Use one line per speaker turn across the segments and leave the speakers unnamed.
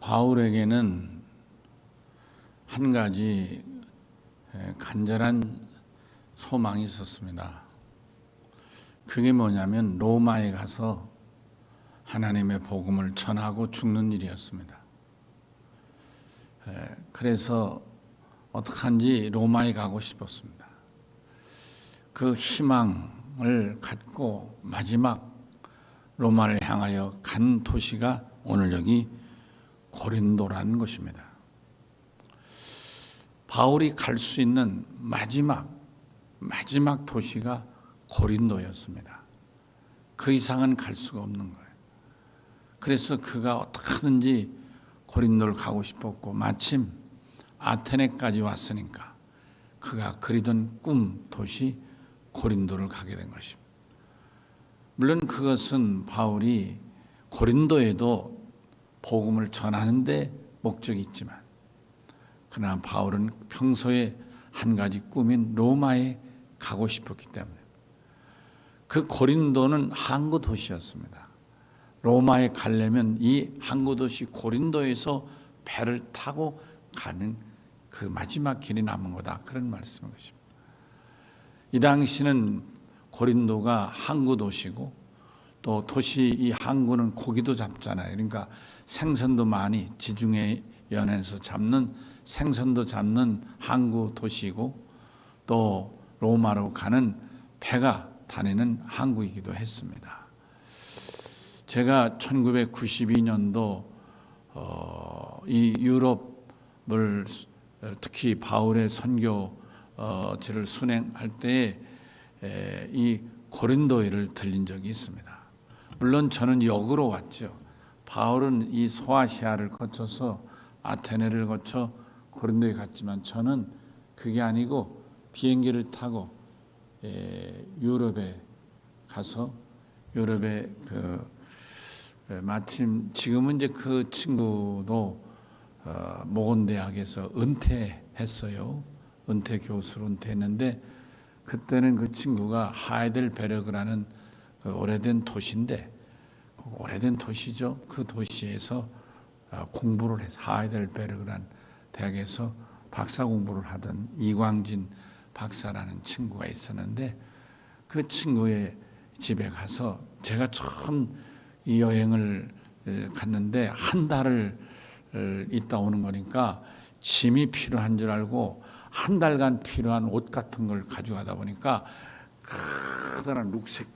바울에게는 한 가지 간절한 소망이 있었습니다. 그게 뭐냐면 로마에 가서 하나님의 복음을 전하고 죽는 일이었습니다. 그래서 어떡한지 로마에 가고 싶었습니다. 그 희망을 갖고 마지막 로마를 향하여 간 도시가 오늘 여기 고린도라는 것입니다. 바울이 갈 수 있는 마지막 도시가 고린도였습니다. 그 이상은 갈 수가 없는 거예요. 그래서 그가 어떻게든지 고린도를 가고 싶었고 마침 아테네까지 왔으니까 그가 그리던 꿈 도시 고린도를 가게 된 것입니다. 물론 그것은 바울이 고린도에도 복음을 전하는 데 목적이 있지만 그러나 바울은 평소에 한 가지 꿈인 로마에 가고 싶었기 때문에 그 고린도는 항구 도시였습니다. 로마에 가려면 이 항구 도시 고린도에서 배를 타고 가는 그 마지막 길이 남은 거다. 그런 말씀인 것입니다. 이 당시는 고린도가 항구 도시고 또 도시 이 항구는 고기도 잡잖아요. 그러니까 생선도 많이 지중해 연에서 잡는 생선도 잡는 항구 도시고 또 로마로 가는 배가 다니는 항구이기도 했습니다. 제가 1992년도 이 유럽을 특히 바울의 선교지를 순행할 때에 이 고린도를 들린 적이 있습니다. 물론 저는 역으로 왔죠. 바울은 이 소아시아를 거쳐서 아테네를 거쳐 고린도에 갔지만 저는 그게 아니고 비행기를 타고 유럽에 가서 유럽에 마침 지금은 이제 그 친구도 모건대학에서 은퇴했어요. 은퇴 교수로 은퇴했는데 그때는 그 친구가 하이델베르그라는 그 오래된 도시인데 그 오래된 도시죠. 그 도시에서 공부를 해서 하이델베르그라는 대학에서 박사 공부를 하던 이광진 박사라는 친구가 있었는데 그 친구의 집에 가서 제가 처음 이 여행을 갔는데 한 달을 있다 오는 거니까 짐이 필요한 줄 알고 한 달간 필요한 옷 같은 걸 가져가다 보니까 커다란 룩색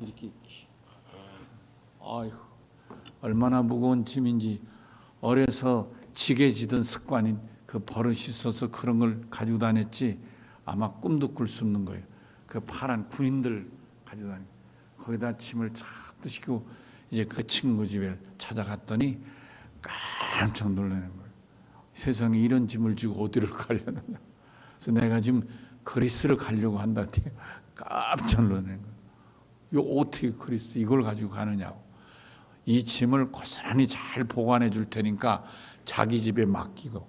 이렇게 아이고 얼마나 무거운 짐인지 어려서 지게 지던 습관인 그 버릇이 있어서 그런 걸 가지고 다녔지 아마 꿈도 꿀 수 없는 거예요. 그 파란 군인들 가지고 다니고 거기다 짐을 착 드시고 이제 그 친구 집에 찾아갔더니 깜짝 놀라는 거예요. 세상에 이런 짐을 지고 어디를 가려느냐. 그래서 내가 지금 그리스를 가려고 한다니 깜짝 놀라는 거예요. 이거 어떻게 그리스 이걸 가지고 가느냐고. 이 짐을 고스란히 잘 보관해 줄 테니까 자기 집에 맡기고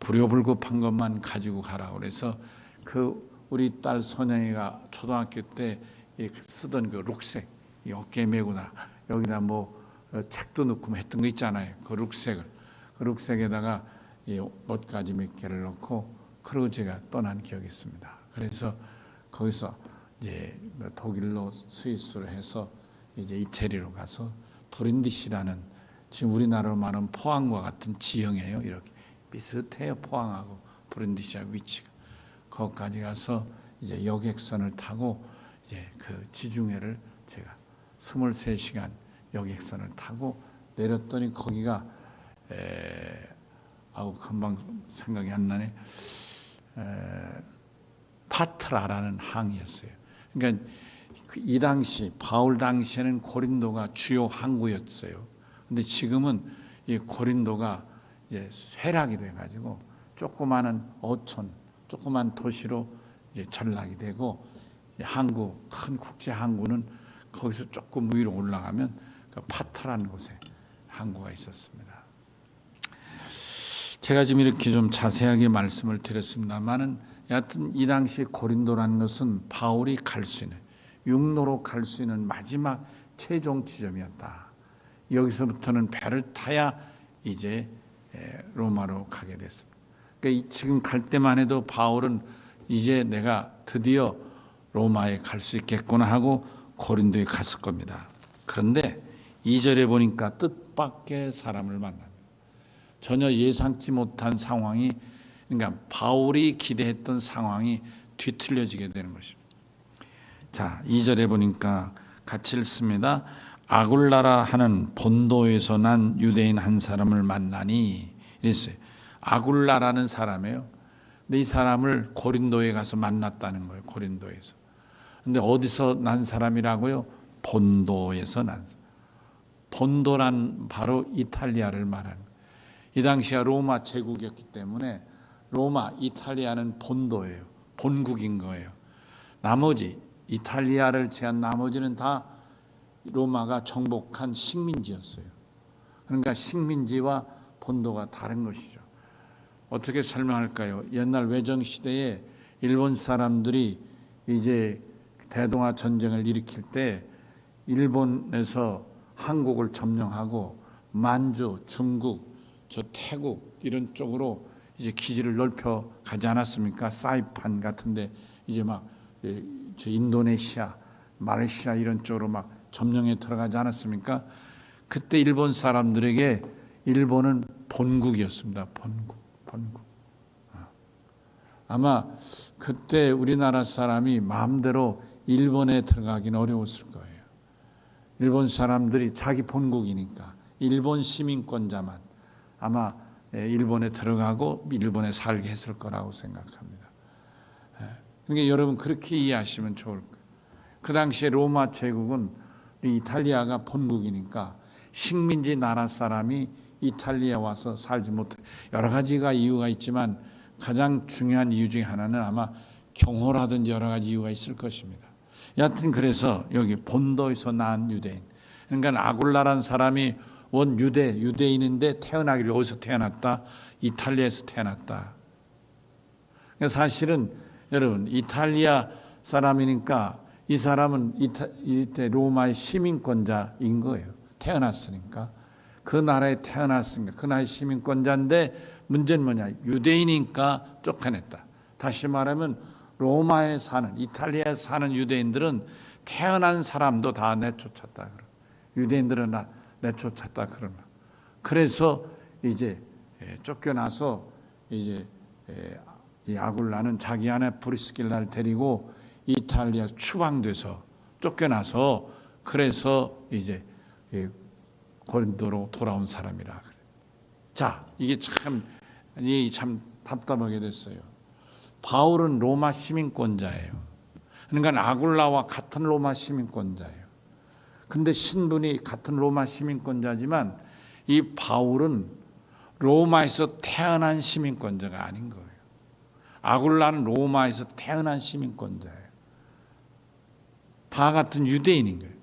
불효불급한 것만 가지고 가라. 그래서 그 우리 딸 선영이가 초등학교 때 쓰던 그 룩색 이 어깨에 메고 여기다 뭐 책도 넣고 했던 거 있잖아요. 그 룩색에다가 이 옷가지 몇 개를 넣고 그러고 제가 떠난 기억이 있습니다. 그래서 거기서 이제 독일로 스위스로 해서 이제 이태리로 가서 브린디시라는 지금 우리나라로 말하면 포항과 같은 지형이에요. 이렇게 비슷해요. 포항하고 브린디시하고 위치가. 거기까지 가서 이제 여객선을 타고 이제 그 지중해를 제가 23시간 여객선을 타고 내렸더니 거기가 금방 생각이 안 나네. 파트라라는 항이었어요. 그러니까 이 당시 바울 당시에는 고린도가 주요 항구였어요. 근데 지금은 이 고린도가 이제 쇠락이 돼가지고 조그마한 어촌, 조그만 도시로 이제 전락이 되고 항구 큰 국제 항구는 거기서 조금 위로 올라가면 그 파트라는 곳에 항구가 있었습니다. 제가 지금 이렇게 좀 자세하게 말씀을 드렸습니다만은 여하튼 이 당시 고린도라는 것은 바울이 갈 수 있는 육로로 갈 수 있는 마지막 최종 지점이었다. 여기서부터는 배를 타야 이제 로마로 가게 됐습니다. 그러니까 지금 갈 때만 해도 바울은 이제 내가 드디어 로마에 갈 수 있겠구나 하고 고린도에 갔을 겁니다. 그런데 2절에 보니까 뜻밖의 사람을 만납니다. 전혀 예상치 못한 상황이, 그러니까 바울이 기대했던 상황이 뒤틀려지게 되는 것입니다. 자, 2절에 보니까 같이 읽습니다. 아굴라라 하는 본도에서 난 유대인 한 사람을 만나니 이랬어요. 아굴라라는 사람이에요. 근데 이 사람을 고린도에 가서 만났다는 거예요. 고린도에서. 근데 어디서 난 사람이라고요? 본도에서 난 사람. 본도란 바로 이탈리아를 말하는 거예요. 이 당시에 로마 제국이었기 때문에 로마, 이탈리아는 본도예요. 본국인 거예요. 나머지 이탈리아를 제한 나머지는 다 로마가 정복한 식민지였어요. 그러니까 식민지와 본도가 다른 것이죠. 어떻게 설명할까요? 옛날 외정 시대에 일본 사람들이 이제 대동아 전쟁을 일으킬 때 일본에서 한국을 점령하고 만주, 중국, 저 태국 이런 쪽으로 이제 기지를 넓혀 가지 않았습니까? 사이판 같은데 이제 막 저 인도네시아, 말레이시아 이런 쪽으로 막 점령에 들어가지 않았습니까? 그때 일본 사람들에게 일본은 본국이었습니다. 본국. 아마 그때 우리나라 사람이 마음대로 일본에 들어가기는 어려웠을 거예요. 일본 사람들이 자기 본국이니까 일본 시민권자만 아마 일본에 들어가고 일본에 살게 했을 거라고 생각합니다. 그러니까 여러분 그렇게 이해하시면 좋을 거예요. 그 당시에 로마 제국은 이탈리아가 본국이니까 식민지 나라 사람이 이탈리아에 와서 살지 못해. 여러 가지가 이유가 있지만 가장 중요한 이유 중에 하나는 아마 경호라든지 여러 가지 이유가 있을 것입니다. 여하튼 그래서 여기 본도에서 낳은 유대인, 그러니까 아굴라라는 사람이 원 유대인인데 태어나기를 어디서 태어났다? 이탈리아에서 태어났다. 사실은 여러분 이탈리아 사람이니까 이 사람은 이때 로마의 시민권자인 거예요. 태어났으니까. 그 나라에 태어났으니까 그 나라의 시민권자인데 문제는 뭐냐? 유대인이니까 쫓겨냈다. 다시 말하면 로마에 사는, 이탈리아에 사는 유대인들은 태어난 사람도 다 내쫓았다. 유대인들은 내쫓았다. 그러나 그래서 이제 쫓겨나서 이제 이 아굴라는 자기 아내 브리스길라를 데리고 이탈리아 추방돼서 쫓겨나서 그래서 이제 고린도로 돌아온 사람이라. 자, 이게 참 답답하게 됐어요. 바울은 로마 시민권자예요. 그러니까 아굴라와 같은 로마 시민권자예요. 근데 신분이 같은 로마 시민권자지만 이 바울은 로마에서 태어난 시민권자가 아닌 거예요. 아굴라는 로마에서 태어난 시민권자예요. 다 같은 유대인인 거예요.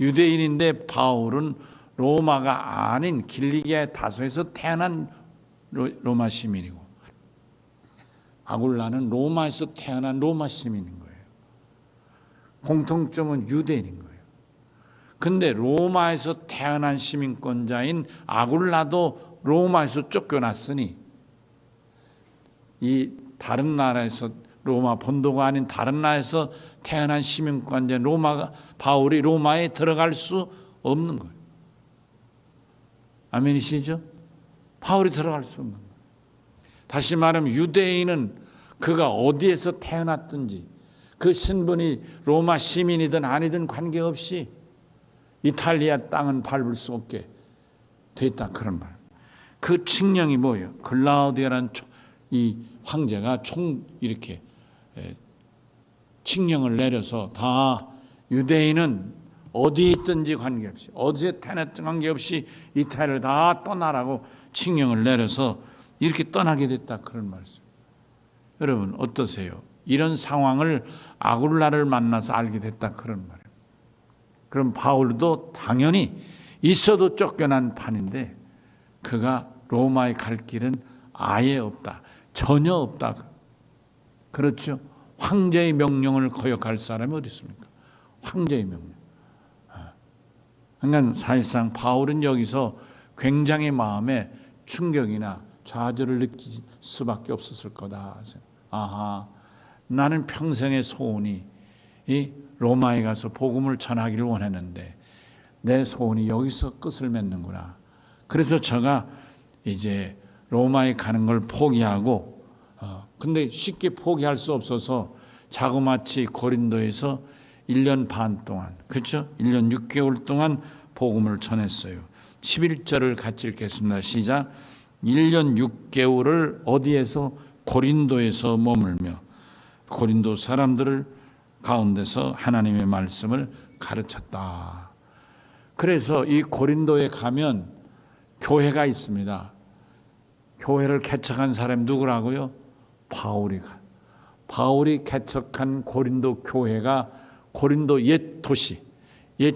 유대인인데 바울은 로마가 아닌 길리기아의 다소에서 태어난 로마 시민이고 아굴라는 로마에서 태어난 로마 시민인 거예요. 공통점은 유대인인 거예요. 근데 로마에서 태어난 시민권자인 아굴라도 로마에서 쫓겨났으니 이 다른 나라에서 로마 본도가 아닌 다른 나라에서 태어난 시민권자 바울이 로마에 들어갈 수 없는 거예요. 아멘이시죠? 바울이 들어갈 수 없는 거예요. 다시 말하면 유대인은 그가 어디에서 태어났든지 그 신분이 로마 시민이든 아니든 관계없이 이탈리아 땅은 밟을 수 없게 됐다. 그런 말. 그 칙령이 뭐예요? 글라우디아라는 이 황제가 이렇게 칙령을 내려서 다 유대인은 어디 있든지 관계없이 어디에 태어났든 관계없이 이탈리아를 다 떠나라고 칙령을 내려서 이렇게 떠나게 됐다. 그런 말씀. 여러분 어떠세요? 이런 상황을 아굴라를 만나서 알게 됐다. 그런 말이에요. 그럼 바울도 당연히 있어도 쫓겨난 판인데 그가 로마에 갈 길은 아예 없다. 전혀 없다. 그렇죠? 황제의 명령을 거역할 사람이 어디 있습니까? 황제의 명령. 그러니까 사실상 바울은 여기서 굉장히 마음에 충격이나 좌절을 느낄 수밖에 없었을 거다. 아하, 나는 평생의 소원이 이 로마에 가서 복음을 전하기를 원했는데 내 소원이 여기서 끝을 맺는구나. 그래서 제가 이제 로마에 가는 걸 포기하고 근데 쉽게 포기할 수 없어서 자그마치 고린도에서 1년 반 동안, 그렇죠? 1년 6개월 동안 복음을 전했어요. 11절을 같이 읽겠습니다. 시작. 1년 6개월을 어디에서? 고린도에서 머물며 고린도 사람들을 가운데서 하나님의 말씀을 가르쳤다. 그래서 이 고린도에 가면 교회가 있습니다. 교회를 개척한 사람이 누구라고요? 바울이 개척한 고린도 교회가 고린도 옛 도시, 옛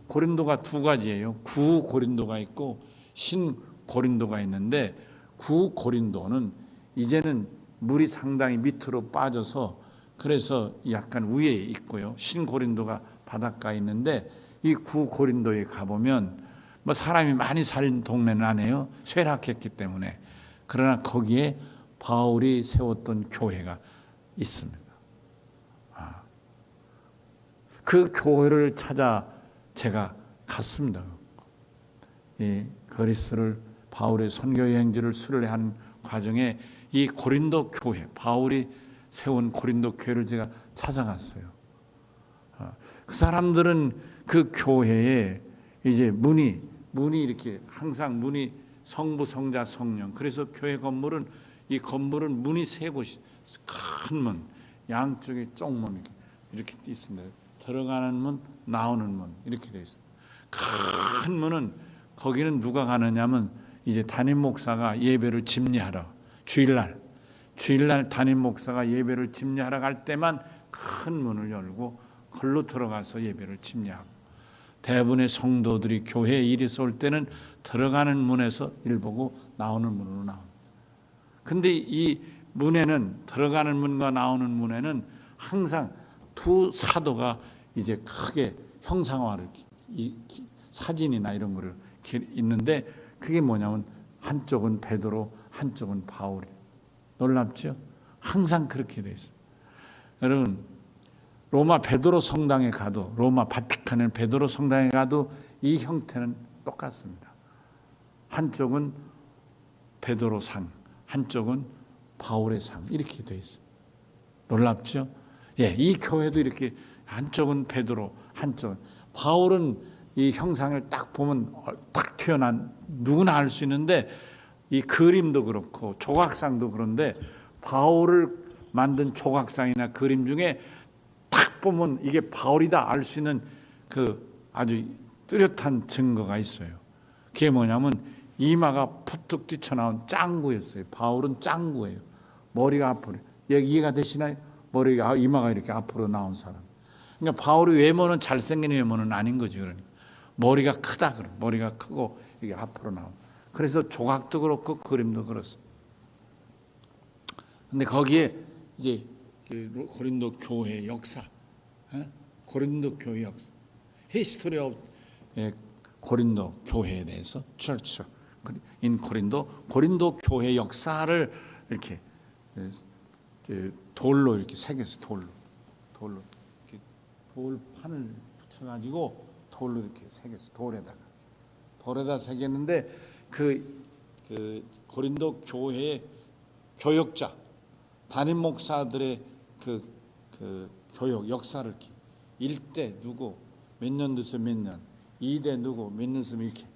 고린도가 두 가지예요. 구 고린도가 있고 신 고린도가 있는데 구 고린도는 이제는 물이 상당히 밑으로 빠져서 그래서 약간 위에 있고요. 신 고린도가 바닷가에 있는데 이 구 고린도에 가보면 뭐 사람이 많이 사는 동네는 아니에요. 쇠락했기 때문에. 그러나 거기에 바울이 세웠던 교회가 있습니다. 그 교회를 찾아 제가 갔습니다. 그리스를 바울의 선교 여행지를 수료하는 과정에 이 고린도 교회, 바울이 세운 고린도 교회를 제가 찾아갔어요. 그 사람들은 그 교회에 이제 문이 이렇게 항상 문이 성부, 성자, 성령. 그래서 교회 건물은 이 건물은 문이 세 곳이 큰 문, 양쪽에 쪽문 이렇게 있습니다. 들어가는 문, 나오는 문 이렇게 되어 있습니다. 큰 문은 거기는 누가 가느냐면 이제 담임 목사가 예배를 집례하러 주일날 담임 목사가 예배를 집례하러 갈 때만 큰 문을 열고 걸로 들어가서 예배를 집례하고 대부분의 성도들이 교회에 일이 쏠 때는 들어가는 문에서 일 보고 나오는 문으로 나옵니다. 근데 이 문에는 들어가는 문과 나오는 문에는 항상 두 사도가 이제 크게 형상화를 사진이나 이런 거를 있는데 그게 뭐냐면 한쪽은 베드로, 한쪽은 바울이. 놀랍죠? 항상 그렇게 돼 있어요. 여러분 로마 베드로 성당에 가도 로마 바티칸의 베드로 성당에 가도 이 형태는 똑같습니다. 한쪽은 베드로 상, 한쪽은 바울의 상 이렇게 돼 있어요. 놀랍죠? 예, 이 교회도 이렇게 한쪽은 베드로, 한쪽은 바울은 이 형상을 딱 보면 딱 튀어난 누구나 알 수 있는데 이 그림도 그렇고 조각상도 그런데 바울을 만든 조각상이나 그림 중에 딱 보면 이게 바울이다 알 수 있는 그 아주 뚜렷한 증거가 있어요. 그게 뭐냐면 이마가 푸뚝 뛰쳐나온 짱구였어요. 바울은 짱구예요. 머리가 앞으로. 이해가 되시나요? 머리가 이마가 이렇게 앞으로 나온 사람. 그러니까 바울의 외모는 잘생긴 외모는 아닌 거죠. 그러니까 머리가 크다 그래. 머리가 크고 이게 앞으로 나온. 그래서 조각도 그렇고 그림도 그렇습니다. 근데 거기에 이제 고린도 교회 역사, 고린도 교회 역사, 히스토리 오브 고린도 교회에 대해서 Church in 고린도 교회 역사를 이렇게 돌로 이렇게 새겼어. 돌로 이렇게 돌판을 붙여가지고 돌로 이렇게 새겼어. 돌에다 새겼는데 그 고린도 교회의 교역자, 담임 목사들의 그 교역 역사를 이렇게 1대 누구 몇 년 돼서 몇 년, 2대 누구 몇 년 돼서 이렇게.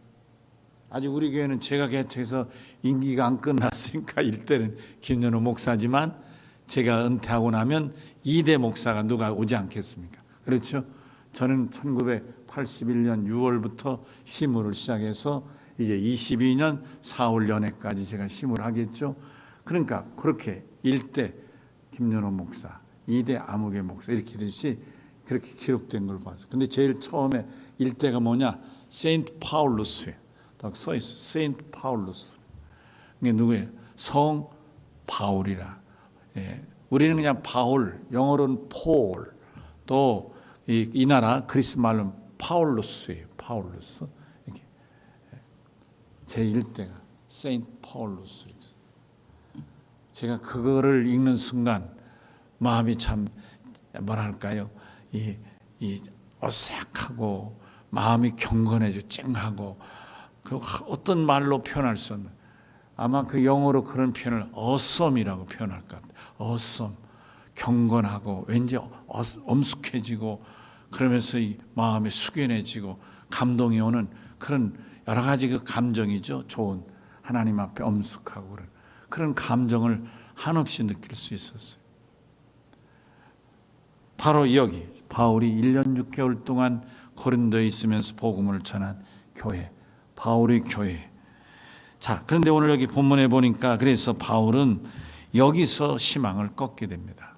아직 우리 교회는 제가 개척해서 임기가 안 끝났으니까 1대는 김연호 목사지만 제가 은퇴하고 나면 2대 목사가 누가 오지 않겠습니까? 그렇죠? 저는 1981년 6월부터 시무를 시작해서 이제 22년 4월 연회까지 제가 시무를 하겠죠. 그러니까 그렇게 1대 김연호 목사, 2대 아무개 목사 이렇게 되듯이 그렇게 기록된 걸 봤어요. 근데 제일 처음에 1대가 뭐냐? 세인트 파울루스에 딱 써 있어요. 세인트 파울루스. 이게 누구예요? 성 바울이라. 예. 우리는 그냥 바울, 영어로는 폴. 또 이 나라 그리스 말로는 파울루스예요. 파울루스. 이렇게. 제1대가 세인트 파울루스. 제가 그거를 읽는 순간 마음이 참 뭐랄까요, 이 어색하고 마음이 경건해지고 찡하고, 그 어떤 말로 표현할 수 없는, 아마 그 영어로 그런 표현을 awesome이라고 표현할 것 같아요. awesome, 경건하고 왠지 엄숙해지고, 그러면서 이 마음이 숙연해지고 감동이 오는 그런 여러 가지 그 감정이죠. 좋은 하나님 앞에 엄숙하고 그런 감정을 한없이 느낄 수 있었어요. 바로 여기 바울이 1년 6개월 동안 고린도에 있으면서 복음을 전한 교회, 바울의 교회. 자, 그런데 오늘 여기 본문에 보니까 그래서 바울은 여기서 희망을 꺾게 됩니다.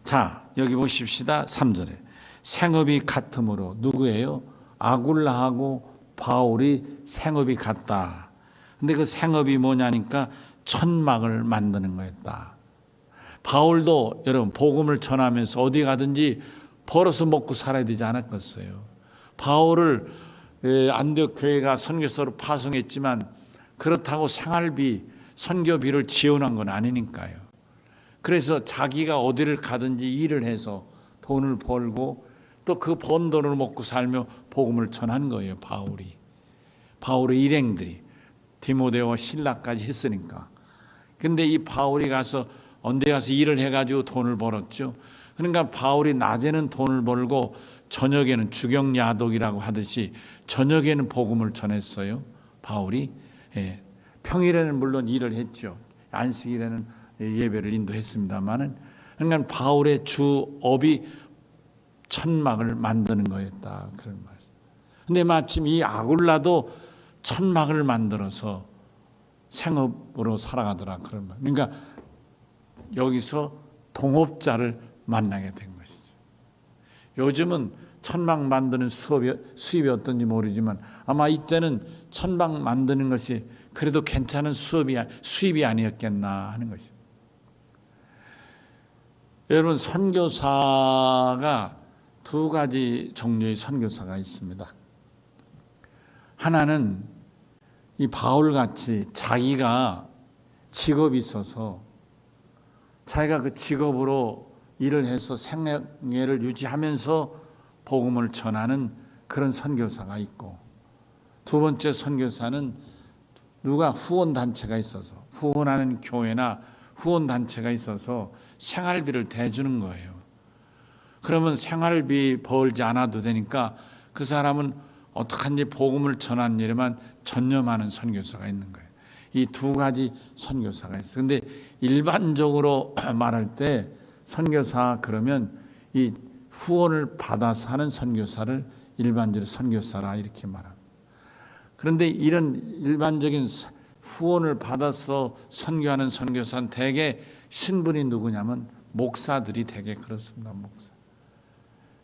자, 여기 보십시다. 3절에 생업이 같으므로, 누구예요? 아굴라하고 바울이 생업이 같다. 근데 그 생업이 뭐냐니까 천막을 만드는 거였다. 바울도 여러분 복음을 전하면서 어디 가든지 벌어서 먹고 살아야 되지 않았겠어요. 바울을 안디옥 교회가 선교사로 파송했지만 그렇다고 생활비, 선교비를 지원한 건 아니니까요. 그래서 자기가 어디를 가든지 일을 해서 돈을 벌고 또 그 번 돈을 먹고 살며 복음을 전한 거예요. 바울의 일행들이 디모데와 실라까지 했으니까. 근데 이 바울이 가서 언제 가서 일을 해가지고 돈을 벌었죠. 그러니까 바울이 낮에는 돈을 벌고 저녁에는 주경야독이라고 하듯이 저녁에는 복음을 전했어요. 바울이. 평일에는 물론 일을 했죠. 안식일에는 예배를 인도했습니다만은. 그러니까 바울의 주업이 천막을 만드는 거였다, 그런 말씀. 근데 마침 이 아굴라도 천막을 만들어서 생업으로 살아가더라, 그런 말. 그러니까 여기서 동업자를 만나게 된 것이죠. 요즘은 천막 만드는 수입이 어떤지 모르지만 아마 이때는 천막 만드는 것이 그래도 괜찮은 수입이 아니었겠나 하는 것이죠. 여러분, 선교사가 두 가지 종류의 선교사가 있습니다. 하나는 이 바울같이 자기가 직업이 있어서 자기가 그 직업으로 일을 해서 생계를 유지하면서 복음을 전하는 그런 선교사가 있고, 두 번째 선교사는 누가 후원단체가 있어서, 후원하는 교회나 후원단체가 있어서 생활비를 대주는 거예요. 그러면 생활비 벌지 않아도 되니까 그 사람은 어떡한지 복음을 전하는 일에만 전념하는 선교사가 있는 거예요. 이 두 가지 선교사가 있어요. 근데 일반적으로 말할 때 선교사 그러면 이 후원을 받아서 하는 선교사를 일반적으로 선교사라 이렇게 말합니다. 그런데 이런 일반적인 후원을 받아서 선교하는 선교사는 대개 신분이 누구냐면 목사들이 대개 그렇습니다.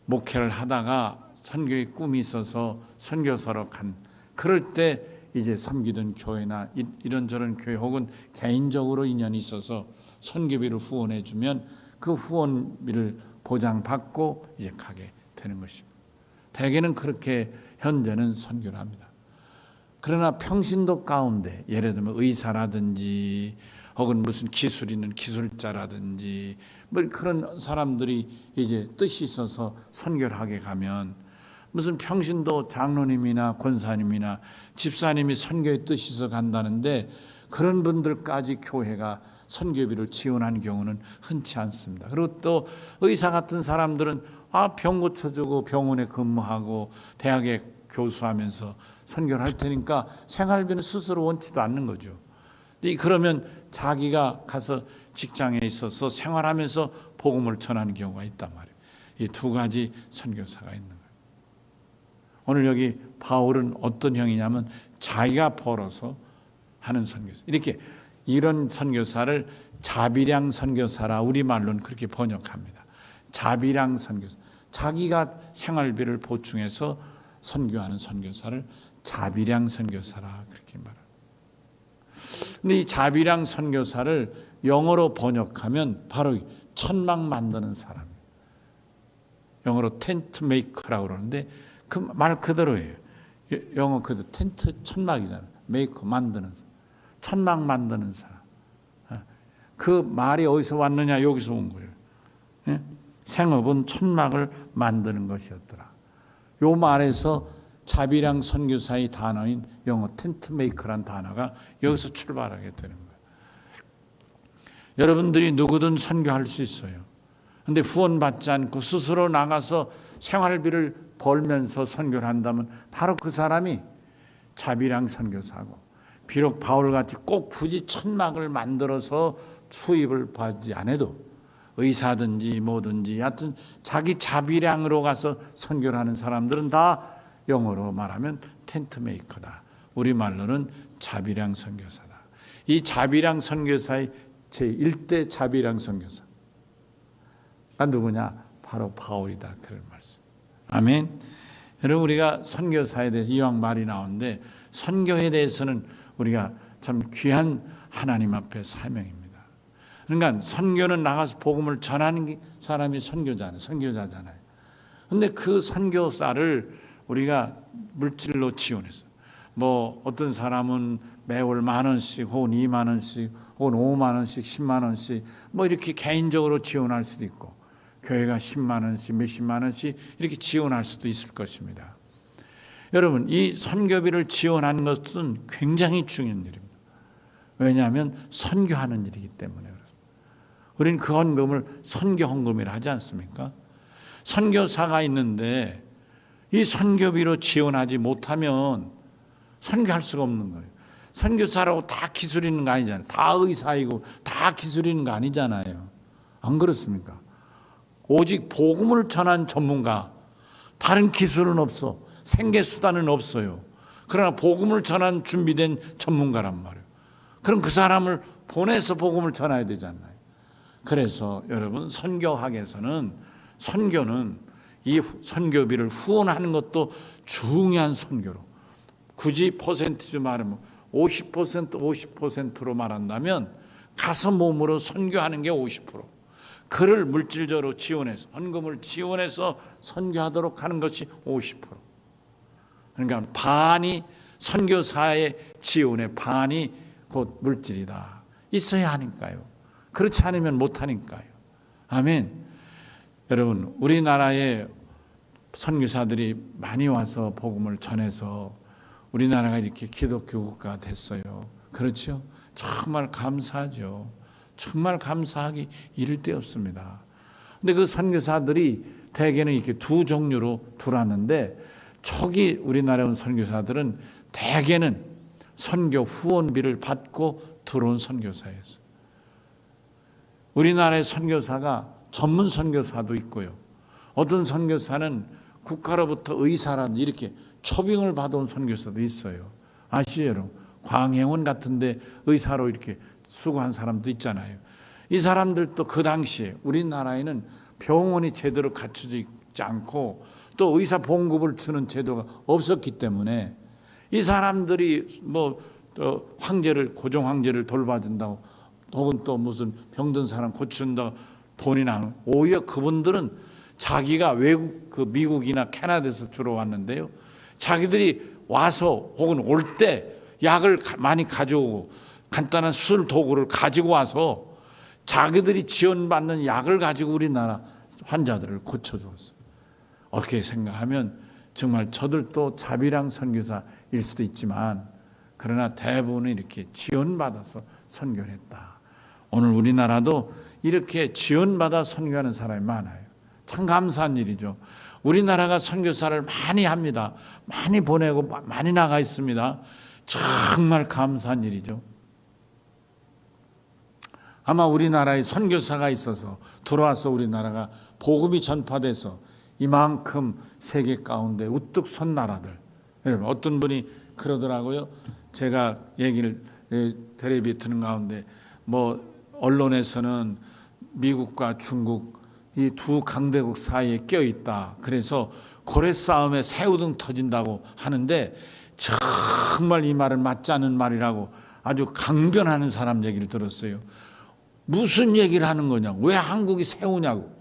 목회를 하다가 선교의 꿈이 있어서 선교사로 간, 그럴 때 이제 섬기던 교회나 이런저런 교회 혹은 개인적으로 인연이 있어서 선교비를 후원해 주면 그 후원비를 보장받고 이제 가게 되는 것입니다. 대개는 그렇게 현재는 선교를 합니다. 그러나 평신도 가운데 예를 들면 의사라든지 혹은 무슨 기술 있는 기술자라든지 뭐 그런 사람들이 이제 뜻이 있어서 선교를 하게 가면, 무슨 평신도 장로님이나 권사님이나 집사님이 선교의 뜻이 있어 간다는데 그런 분들까지 교회가 선교비를 지원하는 경우는 흔치 않습니다. 그리고 또 의사 같은 사람들은 병 고쳐주고 병원에 근무하고 대학에 교수하면서 선교를 할 테니까 생활비는 스스로 원치도 않는 거죠. 그러면 자기가 가서 직장에 있어서 생활하면서 복음을 전하는 경우가 있단 말이에요. 이 두 가지 선교사가 있는 거예요. 오늘 여기 바울은 어떤 형이냐면 자기가 벌어서 하는 선교사. 이렇게 이런 선교사를 자비량 선교사라 우리말로는 그렇게 번역합니다. 자비량 선교사. 자기가 생활비를 보충해서 선교하는 선교사를 자비량 선교사라 그렇게 말합니다. 근데 이 자비량 선교사를 영어로 번역하면 바로 천막 만드는 사람이에요. 영어로 텐트 메이커라고 그러는데 그 말 그대로예요. 영어 그대로 텐트 천막이잖아요. 메이커 만드는 사람. 천막 만드는 사람. 그 말이 어디서 왔느냐? 여기서 온 거예요. 예? 생업은 천막을 만드는 것이었더라. 요 말에서 자비랑 선교사의 단어인 영어 텐트 메이커란 단어가 여기서 출발하게 되는 거예요. 여러분들이 누구든 선교할 수 있어요. 근데 후원받지 않고 스스로 나가서 생활비를 벌면서 선교를 한다면 바로 그 사람이 자비랑 선교사고, 비록 바울같이 꼭 굳이 천막을 만들어서 수입을 받지 않아도 의사든지 뭐든지 하여튼 자기 자비량으로 가서 선교를 하는 사람들은 다 영어로 말하면 텐트 메이커다. 우리말로는 자비량 선교사다. 이 자비량 선교사의 제1대 자비량 선교사가 누구냐? 바로 바울이다. 그런 말씀. 아멘. 여러분, 우리가 선교사에 대해서 이왕 말이 나오는데 선교에 대해서는 우리가 참 귀한 하나님 앞에 사명입니다. 그러니까 선교는 나가서 복음을 전하는 사람이 선교자잖아요. 그런데 그 선교사를 우리가 물질로 지원해서 뭐 어떤 사람은 매월 10,000원씩 혹은 20,000원씩 혹은 50,000원씩 100,000원씩 뭐 이렇게 개인적으로 지원할 수도 있고 교회가 100,000원씩 몇십만 원씩 이렇게 지원할 수도 있을 것입니다. 여러분, 이 선교비를 지원하는 것은 굉장히 중요한 일입니다. 왜냐하면 선교하는 일이기 때문에 그렇습니다. 우리는 그 헌금을 선교 헌금이라 하지 않습니까? 선교사가 있는데 이 선교비로 지원하지 못하면 선교할 수가 없는 거예요. 선교사라고 다 기술 있는 거 아니잖아요. 다 의사이고 다 기술 있는 거 아니잖아요. 안 그렇습니까? 오직 복음을 전한 전문가, 다른 기술은 없어. 생계수단은 없어요. 그러나 복음을 전한 준비된 전문가란 말이에요. 그럼 그 사람을 보내서 복음을 전해야 되잖아요. 그래서 여러분, 선교학에서는 선교는 이 선교비를 후원하는 것도 중요한 선교로, 굳이 퍼센티지 말하면 50%로 말한다면 가서 몸으로 선교하는 게 50%, 그를 물질적으로 지원해서 헌금을 지원해서 선교하도록 하는 것이 50%. 그러니까 반이 선교사의 지원의 반이 곧 물질이다. 있어야 하니까요. 그렇지 않으면 못하니까요. 아멘. 여러분, 우리나라에 선교사들이 많이 와서 복음을 전해서 우리나라가 이렇게 기독교 국가가 됐어요. 그렇죠? 정말 감사하죠. 정말 감사하기 이를 데 없습니다. 근데 그 선교사들이 대개는 이렇게 두 종류로 들어왔는데, 초기 우리나라에 온 선교사들은 대개는 선교 후원비를 받고 들어온 선교사였어요. 우리나라의 선교사가 전문 선교사도 있고요. 어떤 선교사는 국가로부터 의사라든지 이렇게 초빙을 받아온 선교사도 있어요. 아시죠, 여러분? 광해원 같은데 의사로 이렇게 수고한 사람도 있잖아요. 이 사람들도 그 당시에 우리나라에는 병원이 제대로 갖춰져 있지 않고 또 의사 봉급을 주는 제도가 없었기 때문에 이 사람들이 뭐 황제를, 고종 황제를 돌봐준다고 혹은 또 무슨 병든 사람 고쳐준다고 돈이 나는, 오히려 그분들은 자기가 외국, 그 미국이나 캐나다에서 주로 왔는데요, 자기들이 와서 혹은 올 때 약을 많이 가져오고 간단한 수술 도구를 가지고 와서 자기들이 지원받는 약을 가지고 우리나라 환자들을 고쳐주었어요. 어떻게 생각하면 정말 저들도 자비랑 선교사일 수도 있지만 그러나 대부분은 이렇게 지원받아서 선교를 했다. 오늘 우리나라도 이렇게 지원받아 선교하는 사람이 많아요. 참 감사한 일이죠. 우리나라가 선교사를 많이 합니다. 많이 보내고 많이 나가 있습니다. 정말 감사한 일이죠. 아마 우리나라에 선교사가 있어서 들어와서 우리나라가 복음이 전파돼서 이만큼 세계 가운데 우뚝 선 나라들, 여러분, 어떤 분이 그러더라고요. 제가 얘기를 텔레비에 듣는 가운데 뭐 언론에서는 미국과 중국 이 두 강대국 사이에 껴있다. 그래서 고래 싸움에 새우등 터진다고 하는데 정말 이 말은 맞지 않는 말이라고 아주 강변하는 사람 얘기를 들었어요. 무슨 얘기를 하는 거냐고. 왜 한국이 새우냐고.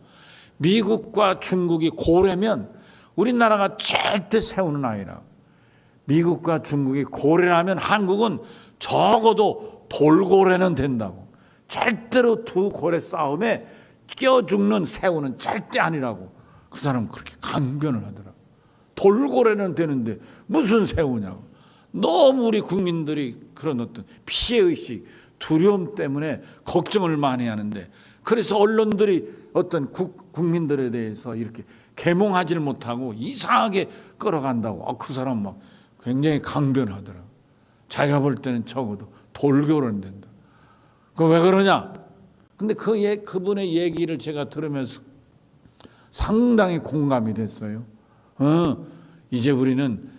미국과 중국이 고래면 우리나라가 절대 새우는 아니라고. 미국과 중국이 고래라면 한국은 적어도 돌고래는 된다고. 절대로 두 고래 싸움에 끼어 죽는 새우는 절대 아니라고. 그 사람은 그렇게 강변을 하더라고. 돌고래는 되는데 무슨 새우냐고. 너무 우리 국민들이 그런 어떤 피해의식, 두려움 때문에 걱정을 많이 하는데, 그래서 언론들이 어떤 국민들에 대해서 이렇게 계몽하지를 못하고 이상하게 끌어간다고. 그 사람 막 굉장히 강변을 하더라고. 자기가 볼 때는 적어도 돌고래는 된다. 그 왜 그러냐? 근데 그분의 얘기를 제가 들으면서 상당히 공감이 됐어요. 이제 우리는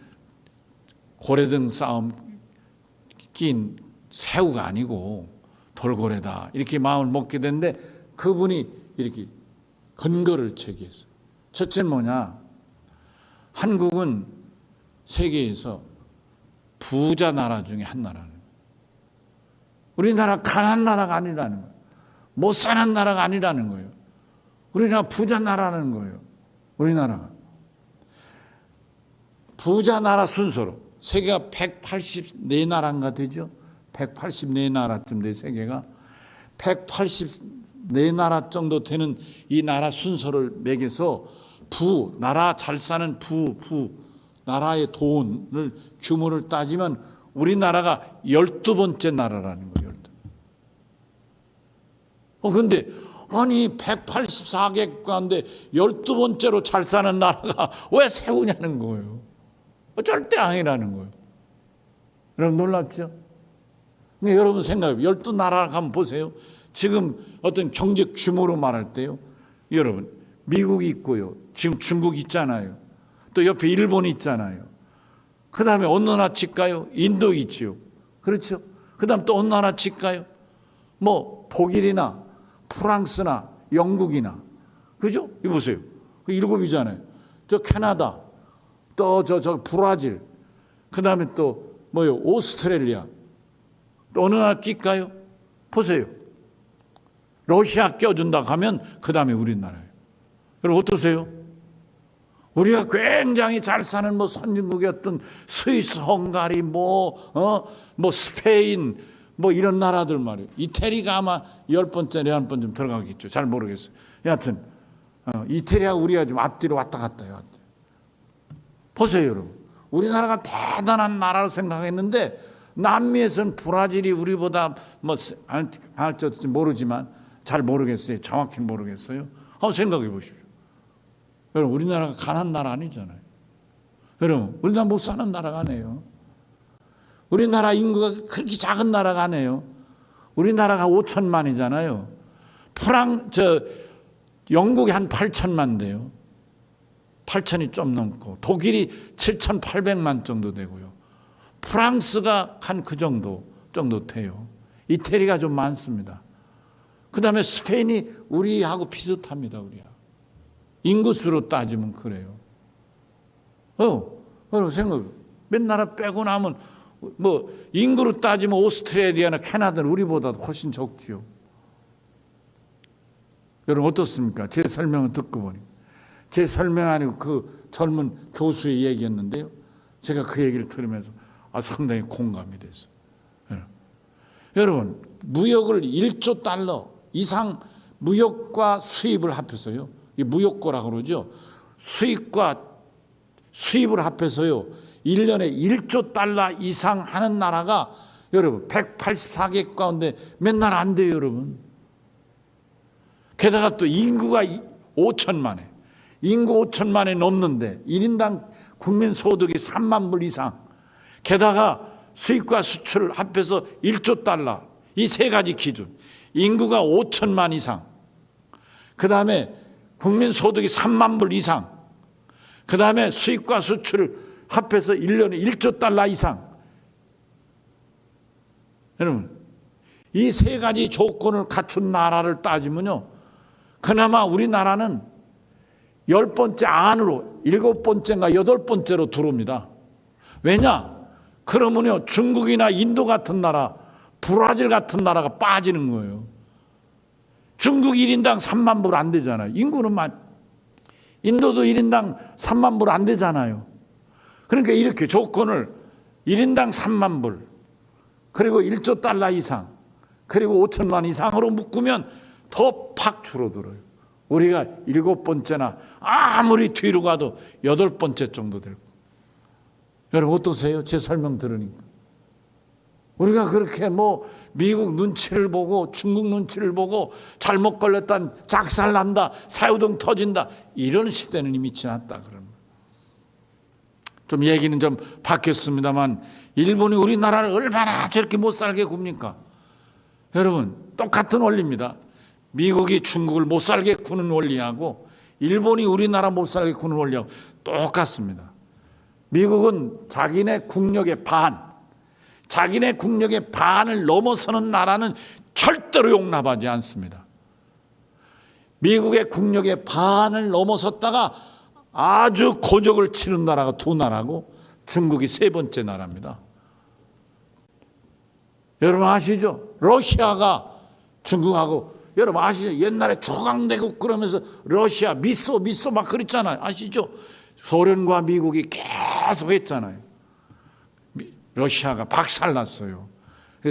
고래등 싸움 낀 새우가 아니고 돌고래다, 이렇게 마음을 먹게 됐는데, 그분이 이렇게 근거를 제기했어요. 첫째는 뭐냐? 한국은 세계에서 부자 나라 중에 한 나라는 거예요. 우리나라 가난한 나라가 아니라는 거예요. 못 사는 나라가 아니라는 거예요. 우리나라 부자 나라는 거예요. 우리나라가 부자 나라 순서로 세계가 184나라인가 되죠. 184나라쯤 돼. 세계가 184나라 정도 되는 이 나라 순서를 매겨서 나라 잘 사는 나라의 돈을 규모를 따지면 우리나라가 12번째 나라라는 거예요. 근데 아니 184개 가운데 12번째로 잘 사는 나라가 왜 새우냐는 거예요. 절대 아니라는 거예요. 여러분 놀랍죠? 근데 여러분 생각해요. 12나라 한번 보세요. 지금 어떤 경제 규모로 말할 때요, 여러분 미국이 있고요, 지금 중국 있잖아요, 또 옆에 일본이 있잖아요, 그 다음에 어느 나라 칠까요? 인도 있죠. 그렇죠? 그 다음 또 어느 나라 칠까요? 뭐 독일이나 프랑스나 영국이나, 그죠? 이거 보세요. 그 7이잖아요. 저 캐나다, 또 저 브라질, 그 다음에 또 뭐요? 오스트레일리아, 또 어느 나라 낄까요? 보세요. 러시아 껴준다 하면 그 다음에 우리나라예요. 여러분 어떠세요? 우리가 굉장히 잘 사는 뭐 선진국이었던 스위스, 헝가리, 뭐 스페인, 뭐 이런 나라들 말이에요. 이태리가 아마 10번째, 11번쯤 들어가겠죠. 잘 모르겠어요. 여하튼 이태리하고 우리가 좀 앞뒤로 왔다 갔다 해요. 보세요, 여러분. 우리나라가 대단한 나라로 생각했는데 남미에서는 브라질이 우리보다 뭐 할지 모르지만, 잘 모르겠어요. 정확히는 모르겠어요. 한번 생각해 보십시오. 여러분 우리나라가 가난한 나라 아니잖아요. 여러분 우리나라 못 사는 나라가 아니에요. 우리나라 인구가 그렇게 작은 나라가 아니에요. 우리나라가 5천만이잖아요. 영국이 한 8천만 돼요. 8천이 좀 넘고, 독일이 7,800만 정도 되고요. 프랑스가 한 그 정도 돼요. 이태리가 좀 많습니다. 그 다음에 스페인이 우리하고 비슷합니다. 우리하고 인구수로 따지면 그래요. 여러분 생각해. 몇 나라 빼고 나면 뭐 인구로 따지면 오스트레일리아나 캐나다는 우리보다 훨씬 적지요. 여러분 어떻습니까? 제 설명을 듣고 보니, 제 설명 아니고 그 젊은 교수의 얘기였는데요, 제가 그 얘기를 들으면서 상당히 공감이 됐어요. 여러분 무역을 1조 달러 이상, 무역과 수입을 합해서요, 이 무역고라고 그러죠. 수입과 수입을 합해서요 1년에 1조 달러 이상 하는 나라가 여러분 184개 가운데 몇 나라 안 돼요, 여러분. 게다가 또 인구가 5천만에, 인구 5천만에 넘는데 1인당 국민 소득이 3만 불 이상, 게다가 수입과 수출을 합해서 1조 달러, 이 세 가지 기준, 인구가 5천만 이상, 그 다음에 국민 소득이 3만 불 이상, 그 다음에 수입과 수출을 합해서 1년에 1조 달러 이상. 여러분 이 세 가지 조건을 갖춘 나라를 따지면요, 그나마 우리나라는 10번째 안으로 7번째인가 8번째로 들어옵니다. 왜냐? 그러면요 중국이나 인도 같은 나라, 브라질 같은 나라가 빠지는 거예요. 중국 1인당 3만 불 안 되잖아요. 인구는 인도도 1인당 3만 불 안 되잖아요. 그러니까 이렇게 조건을 1인당 3만 불, 그리고 1조 달러 이상, 그리고 5천만 이상으로 묶으면 더 팍 줄어들어요. 우리가 7번째나 아무리 뒤로 가도 8번째 정도 될 거예요. 여러분 어떠세요? 제 설명 들으니까. 우리가 그렇게 뭐 미국 눈치를 보고 중국 눈치를 보고 잘못 걸렸다, 작살난다, 새우등 터진다, 이런 시대는 이미 지났다. 그러면 좀 얘기는 좀 바뀌었습니다만 일본이 우리나라를 얼마나 저렇게 못 살게 굽니까? 여러분 똑같은 원리입니다. 미국이 중국을 못 살게 구는 원리하고 일본이 우리나라 못 살게 구는 원리하고 똑같습니다. 미국은 자기네 국력의 자기네 국력의 반을 넘어서는 나라는 절대로 용납하지 않습니다. 미국의 국력의 반을 넘어섰다가 아주 곤욕을 치는 나라가 2나라고 중국이 3번째 나라입니다. 여러분 아시죠? 러시아가 중국하고, 여러분 아시죠? 옛날에 초강대국 그러면서 러시아 미소 막 그랬잖아요. 아시죠? 소련과 미국이 계속 했잖아요. 러시아가 박살났어요.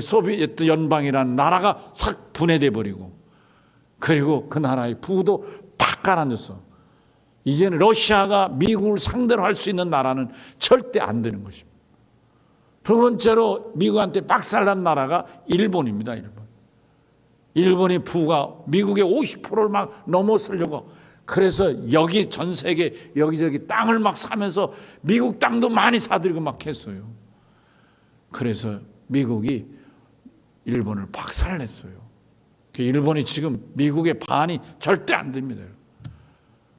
소비에트 연방이라는 나라가 싹 분해돼 버리고, 그리고 그 나라의 부도 팍 가라앉았어. 이제는 러시아가 미국을 상대로 할 수 있는 나라는 절대 안 되는 것입니다. 두 번째로 미국한테 박살난 나라가 일본입니다. 일본의 부가 미국의 50%를 막 넘어서려고, 그래서 여기 전 세계 여기저기 땅을 막 사면서 미국 땅도 많이 사들이고 막 했어요. 그래서 미국이 일본을 박살냈어요. 일본이 지금 미국의 반이 절대 안 됩니다.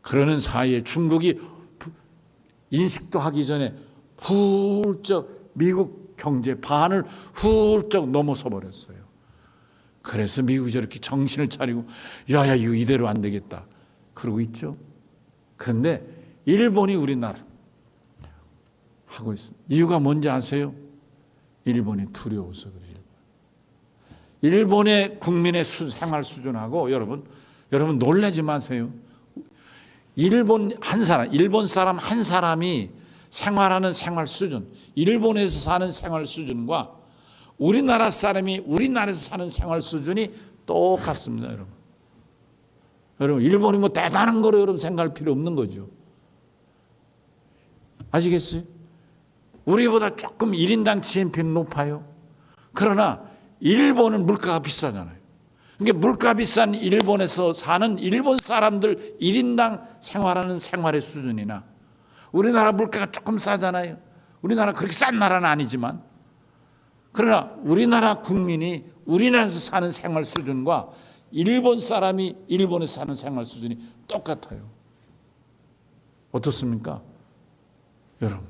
그러는 사이에 중국이 인식도 하기 전에 훌쩍 미국 경제 반을 훌쩍 넘어서 버렸어요. 그래서 미국이 저렇게 정신을 차리고 야야 이거 이대로 안 되겠다 그러고 있죠. 그런데 일본이 우리나라 하고 있습니다. 이유가 뭔지 아세요? 일본이 두려워서 그래요. 일본의 국민의 생활 수준하고 여러분 놀라지 마세요. 일본 사람 한 사람이 생활하는 생활 수준, 일본에서 사는 생활 수준과 우리나라 사람이 우리나라에서 사는 생활 수준이 똑같습니다, 여러분. 여러분, 일본이 뭐 대단한 거로 여러분 생각할 필요 없는 거죠. 아시겠어요? 우리보다 조금 1인당 GNP는 높아요. 그러나 일본은 물가가 비싸잖아요. 그러니까 물가 비싼 일본에서 사는 일본 사람들 1인당 생활하는 생활의 수준이나 우리나라 물가가 조금 싸잖아요. 우리나라 그렇게 싼 나라는 아니지만, 그러나 우리나라 국민이 우리나라에서 사는 생활 수준과 일본 사람이 일본에서 사는 생활 수준이 똑같아요. 어떻습니까? 여러분,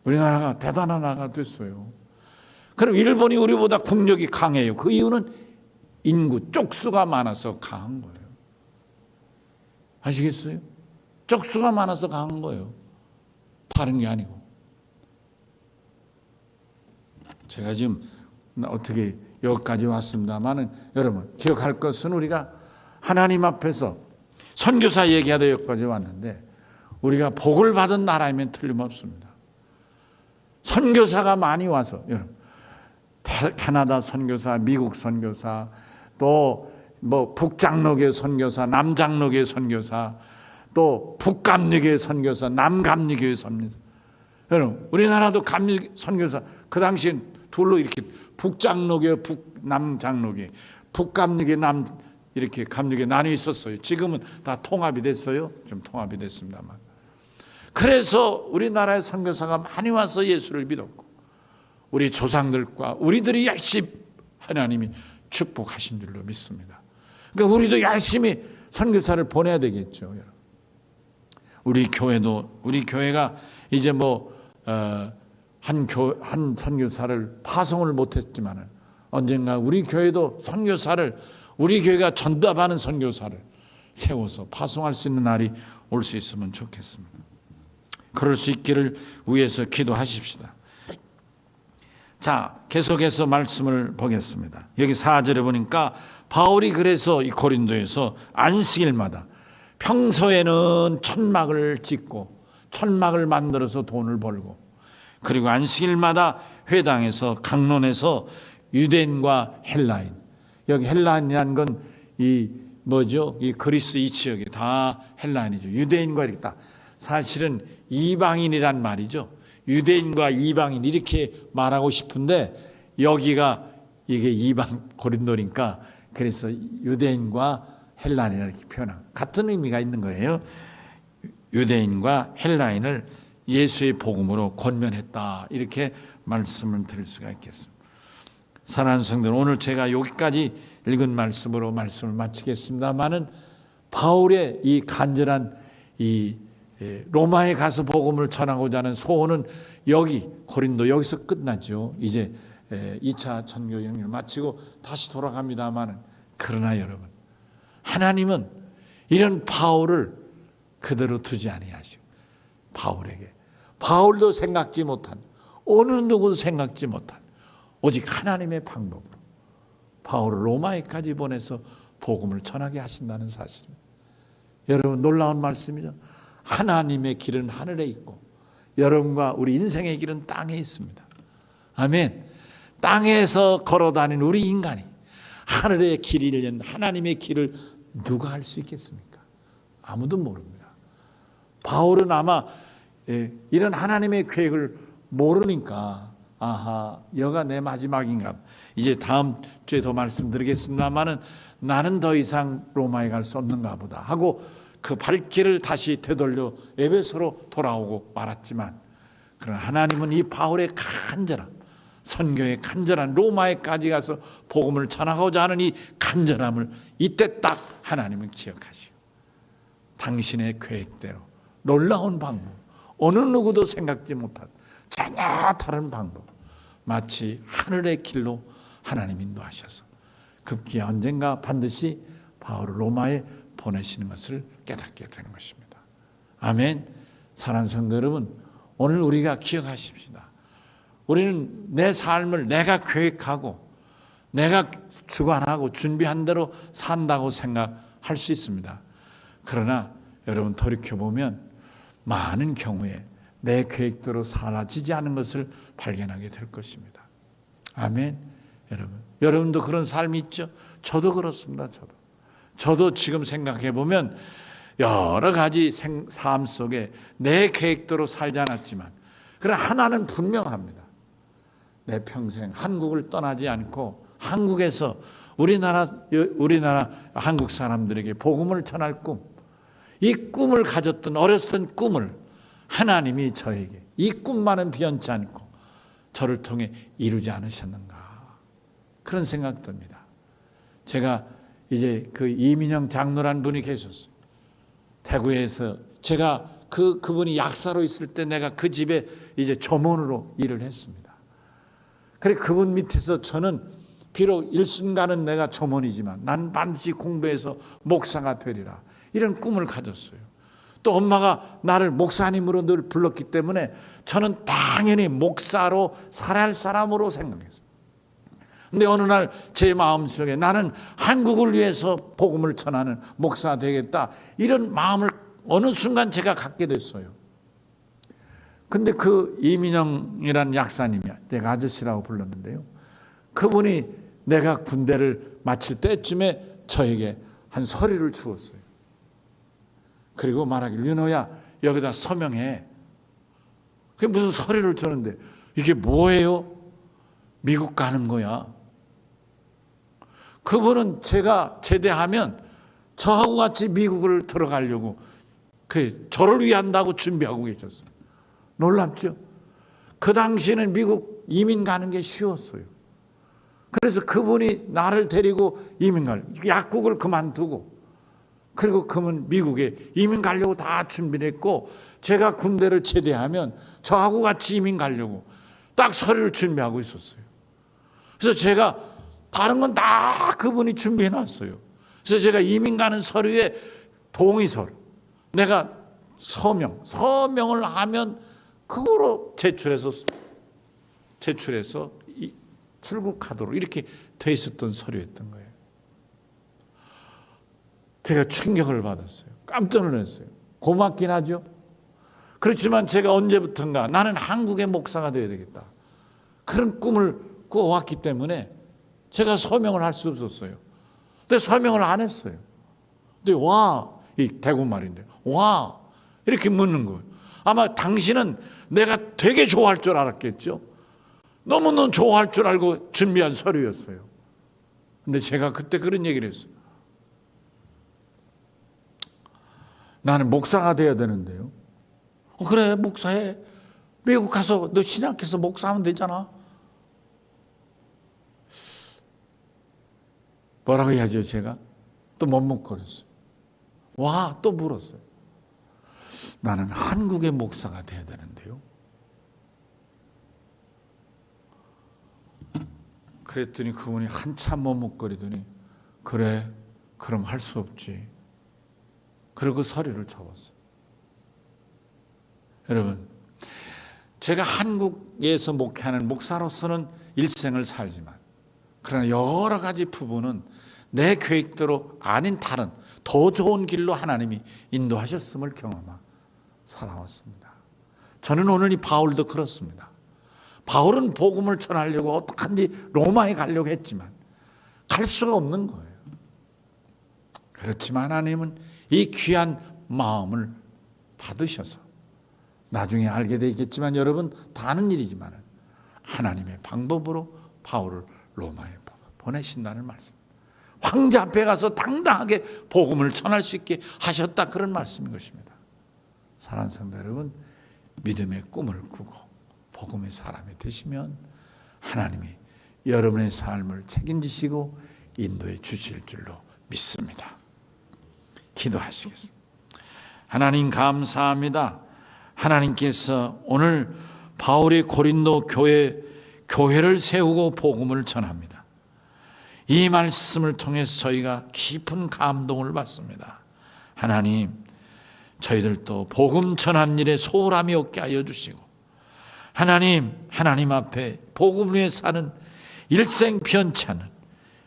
우리나라가 대단한 나라가 됐어요. 그럼 일본이 우리보다 국력이 강해요. 그 이유는 인구 쪽수가 많아서 강한 거예요. 아시겠어요? 쪽수가 많아서 강한 거예요. 다른 게 아니고. 제가 지금 어떻게 여기까지 왔습니다만은 여러분 기억할 것은 우리가 하나님 앞에서 선교사 얘기하다 여기까지 왔는데 우리가 복을 받은 나라이면 틀림없습니다. 선교사가 많이 와서 여러분 캐나다 선교사, 미국 선교사, 또 뭐 북장로교 선교사, 남장로교 선교사, 또 북감리교회 선교사, 남감리교회 선교사. 여러분 우리나라도 감리 선교사 그 당시엔 둘로 이렇게 북장로교, 남장로교, 북감리교, 남 이렇게 감리교 나뉘어 있었어요. 지금은 다 통합이 됐어요. 좀 통합이 됐습니다만. 그래서 우리나라의 선교사가 많이 와서 예수를 믿었고 우리 조상들과 우리들이 열심히 하나님이 축복하신 줄로 믿습니다. 그러니까 우리도 열심히 선교사를 보내야 되겠죠. 여러분. 우리 교회가 이제 한 선교사를 파송을 못했지만 언젠가 우리 교회도 우리 교회가 전답하는 선교사를 세워서 파송할 수 있는 날이 올 수 있으면 좋겠습니다. 그럴 수 있기를 위해서 기도하십시다. 자, 계속해서 말씀을 보겠습니다. 여기 4절에 보니까 바울이 그래서 이 고린도에서 안식일마다 평소에는 천막을 짓고 천막을 만들어서 돈을 벌고 그리고 안식일마다 회당에서 강론에서 유대인과 헬라인, 여기 헬라인이라는 건 이 뭐죠? 이 그리스 이 지역에 다 헬라인이죠. 유대인과 이렇게 다 사실은 이방인이란 말이죠. 유대인과 이방인 이렇게 말하고 싶은데 여기가 이게 이방 고린도니까 그래서 유대인과 헬라인이라 이렇게 표현한 같은 의미가 있는 거예요. 유대인과 헬라인을 예수의 복음으로 권면했다 이렇게 말씀을 드릴 수가 있겠습니다. 사랑하는 성도들, 오늘 제가 여기까지 읽은 말씀으로 말씀을 마치겠습니다만은 바울의 이 간절한 이 로마에 가서 복음을 전하고자 하는 소원은 여기 고린도 여기서 끝나죠. 이제 2차 전교 여행을 마치고 다시 돌아갑니다만은 그러나 여러분, 하나님은 이런 바울을 그대로 두지 아니하시고 바울에게 바울도 생각지 못한 어느 누구도 생각지 못한 오직 하나님의 방법으로 바울을 로마에까지 보내서 복음을 전하게 하신다는 사실입니다. 여러분 놀라운 말씀이죠. 하나님의 길은 하늘에 있고 여러분과 우리 인생의 길은 땅에 있습니다. 아멘. 땅에서 걸어다니는 우리 인간이 하늘의 길을 연 하나님의 길을 누가 알 수 있겠습니까? 아무도 모릅니다. 바울은 아마 이런 하나님의 계획을 모르니까 아하, 여가 내 마지막인가. 이제 다음 주에 더 말씀드리겠습니다만은 나는 더 이상 로마에 갈 수 없는가 보다 하고 그 발길을 다시 되돌려 에베소로 돌아오고 말았지만 그러나 하나님은 이 바울의 간절함, 선교의 간절한 로마에까지 가서 복음을 전하고자 하는 이 간절함을 이때 딱 하나님은 기억하시고 당신의 계획대로 놀라운 방법, 어느 누구도 생각지 못한 전혀 다른 방법, 마치 하늘의 길로 하나님 인도하셔서 급기야 언젠가 반드시 바울을 로마에 보내시는 것을 깨닫게 되는 것입니다. 아멘. 사랑하는 성도 여러분, 오늘 우리가 기억하십시다. 우리는 내 삶을 내가 계획하고 내가 주관하고 준비한 대로 산다고 생각할 수 있습니다. 그러나 여러분 돌이켜보면 많은 경우에 내 계획대로 사라지지 않은 것을 발견하게 될 것입니다. 아멘. 여러분도 그런 삶이 있죠? 저도 그렇습니다. 저도 지금 생각해 보면 여러 가지 삶 속에 내 계획대로 살지 않았지만 그러나 하나는 분명합니다. 내 평생 한국을 떠나지 않고 한국에서 우리나라 한국 사람들에게 복음을 전할 꿈, 이 꿈을 가졌던 어렸던 꿈을 하나님이 저에게 이 꿈만은 변치 않고 저를 통해 이루지 않으셨는가 그런 생각 듭니다. 제가 이제 그 이민영 장로란 분이 계셨어요. 대구에서 제가 그분이 약사로 있을 때 내가 그 집에 이제 조문으로 일을 했습니다. 그래 그분 밑에서 저는 비록 일순간은 내가 조문이지만 난 반드시 공부해서 목사가 되리라 이런 꿈을 가졌어요. 또 엄마가 나를 목사님으로 늘 불렀기 때문에 저는 당연히 목사로 살아야 할 사람으로 생각했어요. 근데 어느 날 제 마음속에 나는 한국을 위해서 복음을 전하는 목사가 되겠다 이런 마음을 어느 순간 제가 갖게 됐어요. 근데 그 이민영이라는 약사님이야. 내가 아저씨라고 불렀는데요. 그분이 내가 군대를 마칠 때쯤에 저에게 한 서류를 주었어요. 그리고 말하길 윤호야 여기다 서명해. 그게 무슨 서류를 주는데 이게 뭐예요? 미국 가는 거야. 그분은 제가 제대하면 저하고 같이 미국을 들어가려고 저를 위한다고 준비하고 계셨어요. 놀랍죠? 그 당시에는 미국 이민 가는 게 쉬웠어요. 그래서 그분이 나를 데리고 이민 약국을 그만두고 그리고 그분 미국에 이민 가려고 다 준비를 했고 제가 군대를 제대하면 저하고 같이 이민 가려고 딱 서류를 준비하고 있었어요. 그래서 제가 다른 건 다 그분이 준비해 놨어요. 그래서 제가 이민 가는 서류에 동의서를 내가 서명을 하면 그거로 제출해서 출국하도록 이렇게 돼 있었던 서류였던 거예요. 제가 충격을 받았어요. 깜짝 놀랐어요. 고맙긴 하죠. 그렇지만 제가 언제부턴가 나는 한국의 목사가 되어야 되겠다, 그런 꿈을 꾸어왔기 때문에 제가 서명을 할 수 없었어요. 근데 서명을 안 했어요. 근데 와, 이 대구 말인데, 와, 이렇게 묻는 거예요. 아마 당신은 내가 되게 좋아할 줄 알았겠죠. 너무너무 좋아할 줄 알고 준비한 서류였어요. 근데 제가 그때 그런 얘기를 했어요. 나는 목사가 돼야 되는데요. 그래, 목사해. 미국 가서 너 신학해서 목사하면 되잖아. 뭐라고 해야죠, 제가? 또 머뭇거렸어요. 와, 또 물었어요. 나는 한국의 목사가 돼야 되는데요. 그랬더니 그분이 한참 머뭇거리더니, 그래, 그럼 할 수 없지. 그리고 서류를 접었어요. 여러분, 제가 한국에서 목회하는 목사로서는 일생을 살지만, 그러나 여러 가지 부분은 내 계획대로 아닌 다른 더 좋은 길로 하나님이 인도하셨음을 경험하 살아왔습니다. 저는 오늘 이 바울도 그렇습니다. 바울은 복음을 전하려고 어떡한지 로마에 가려고 했지만 갈 수가 없는 거예요. 그렇지만 하나님은 이 귀한 마음을 받으셔서, 나중에 알게 되겠지만 여러분 다 아는 일이지만 하나님의 방법으로 바울을 로마에 보내신다는 말씀. 황제 앞에 가서 당당하게 복음을 전할 수 있게 하셨다, 그런 말씀인 것입니다. 사랑하는 성도 여러분, 믿음의 꿈을 꾸고 복음의 사람이 되시면 하나님이 여러분의 삶을 책임지시고 인도해 주실 줄로 믿습니다. 기도하시겠습니다. 하나님 감사합니다. 하나님께서 오늘 바울이 고린도 교회를 세우고 복음을 전합니다. 이 말씀을 통해서 저희가 깊은 감동을 받습니다. 하나님, 저희들도 복음 전한 일에 소홀함이 없게 하여 주시고, 하나님 앞에 복음 위에 사는 일생 변치 않은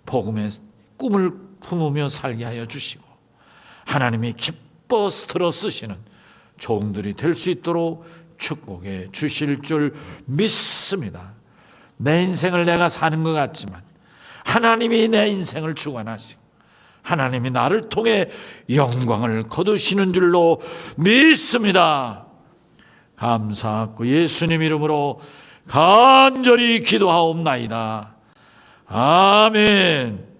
복음의 꿈을 품으며 살게 하여 주시고, 하나님이 기뻐 들어 쓰시는 종들이 될 수 있도록 축복해 주실 줄 믿습니다. 내 인생을 내가 사는 것 같지만 하나님이 내 인생을 주관하시고 하나님이 나를 통해 영광을 거두시는 줄로 믿습니다. 감사하고 예수님 이름으로 간절히 기도하옵나이다. 아멘.